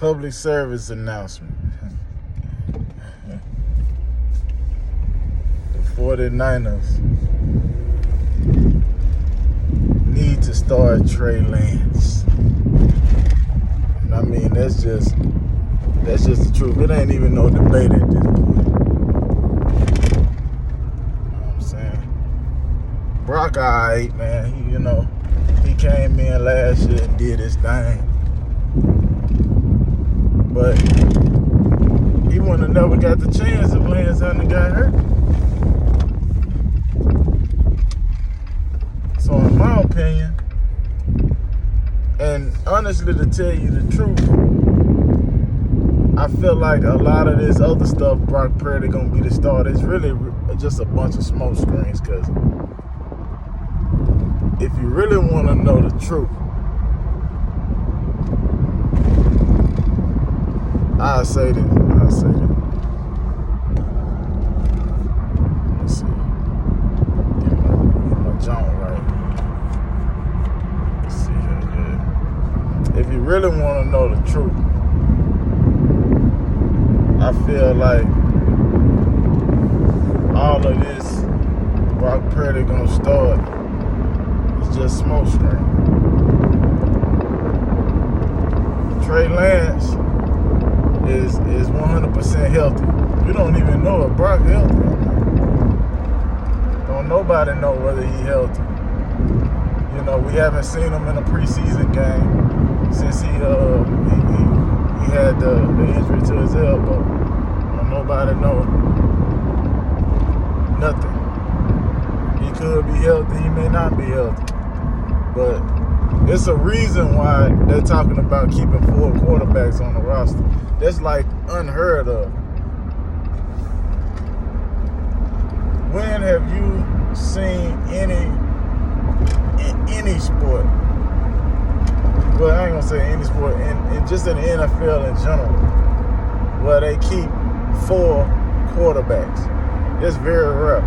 Public service announcement. The 49ers need to start Trey Lance. I mean, that's just the truth. It ain't even no debate at this point. You know what I'm saying? Brock, alright, man. He came in last year and did his thing. But he wouldn't have never got the chance if Lance hadn't got hurt. So in my opinion, and honestly to tell you the truth, I feel like a lot of this other stuff Brock Purdy gonna be the starter. It's really just a bunch of smoke screens, because if you really want to know the truth, I'll say this. Let's see. Get my jaunt right. Let's see here. Yeah. If you really want to know the truth, I feel like all of this Brock Purdy gonna start is just smoke screen. Trey Lance is 100% healthy. You don't even know if Brock healthy or not. Don't nobody know whether he healthy. We haven't seen him in a preseason game since he had the injury to his elbow. Don't nobody know nothing. He could be healthy, he may not be healthy. But it's a reason why they're talking about keeping 4 quarterbacks on the roster. That's like unheard of. When have you seen in any sport? Well, I ain't gonna say any sport, and just in the NFL in general, where they keep 4 quarterbacks. It's very rare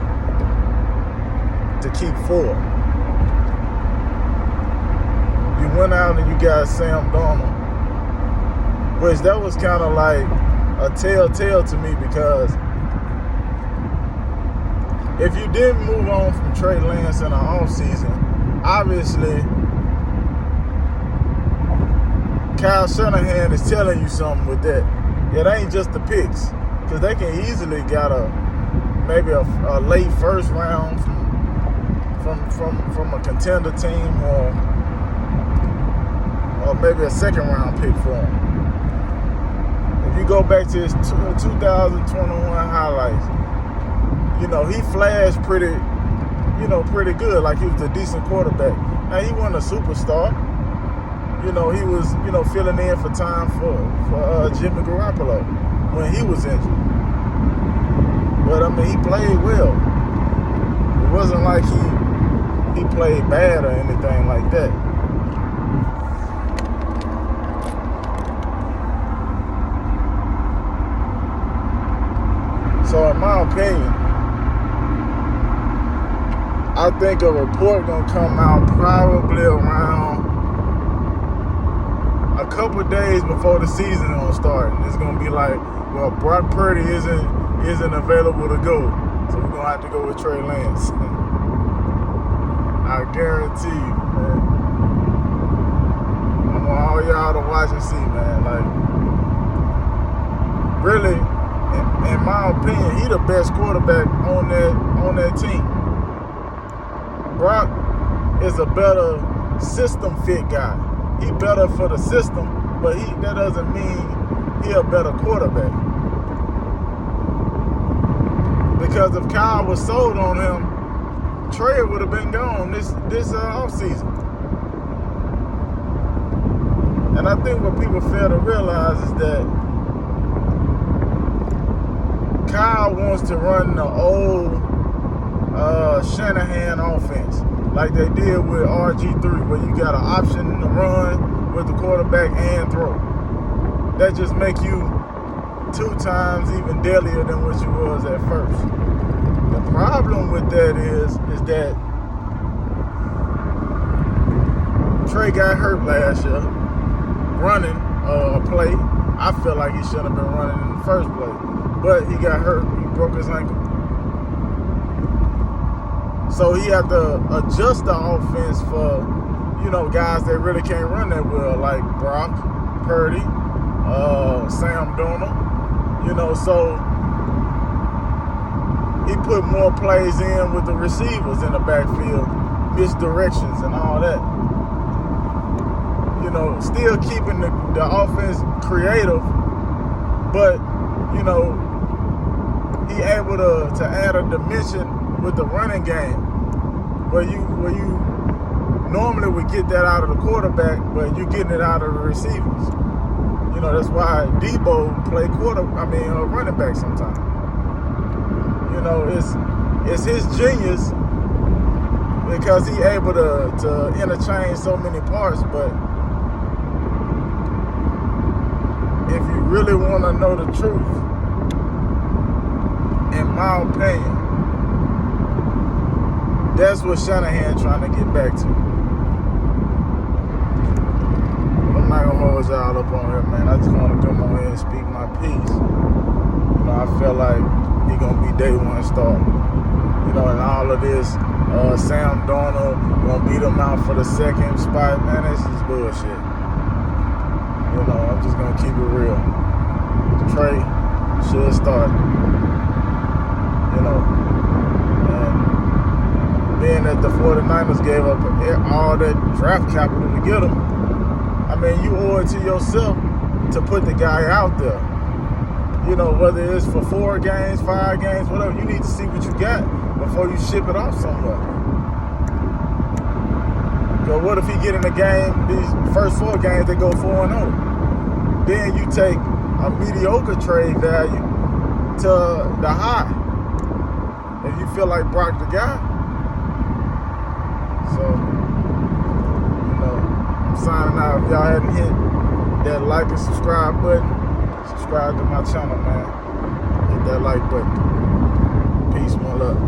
to keep 4. You went out and you got Sam Darnold, which that was kind of like a telltale to me, because if you didn't move on from Trey Lance in the offseason, obviously Kyle Shanahan is telling you something with that. It ain't just the picks, because they can easily got maybe a late first round from a contender team, or maybe a second round pick for him. If you go back to his 2021 highlights, he flashed pretty good, like he was a decent quarterback. Now, he wasn't a superstar. He was, filling in for time for Jimmy Garoppolo when he was injured. But, I mean, he played well. It wasn't like he played bad or anything like that. So, in my opinion, I think a report gonna come out probably around a couple of days before the season gonna start. And it's gonna be like, well, Brock Purdy isn't available to go, so we're gonna have to go with Trey Lance. I guarantee you, man. I want all y'all to watch and see, man. Like, really, in my opinion, he the best quarterback on that team. Brock is a better system fit guy. He better for the system, but that doesn't mean he a better quarterback. Because if Kyle was sold on him, Trey would have been gone this offseason. And I think what people fail to realize is that Kyle wants to run the old Shanahan offense, like they did with RG3, where you got an option to run with the quarterback and throw. That just make you 2 times even deadlier than what you was at first. The problem with that is that Trey got hurt last year running a play, I feel like he shouldn't have been running in the first place. But he got hurt. He broke his ankle. So he had to adjust the offense for, guys that really can't run that well, like Brock, Purdy, Sam Darnold. So he put more plays in with the receivers in the backfield, misdirections and all that. Still keeping the offense creative, but, he able to add a dimension with the running game where you normally would get that out of the quarterback, but you're getting it out of the receivers. That's why Debo play running back sometimes. It's his genius because he able to interchange so many parts. But if you really want to know the truth, in my opinion, that's what Shanahan trying to get back to. I'm not gonna hold y'all up on here, man. I just want to come on here and speak my piece. I feel like he gonna be day one start. And all of this, Sam Darnold gonna beat him out for the second spot. Man, this is bullshit. I'm just gonna keep it real. Trey should start. And being that the 49ers gave up all that draft capital to get him, you owe it to yourself to put the guy out there. Whether it's for 4 games, 5 games, whatever, you need to see what you got before you ship it off somewhere. What if he get in a game, these first 4 games, they go 4-0? Then you take a mediocre trade value to the high. If you feel like Brock the guy. So, I'm signing out. If y'all hadn't hit that like and subscribe button, subscribe to my channel, man. Hit that like button. Peace, one love.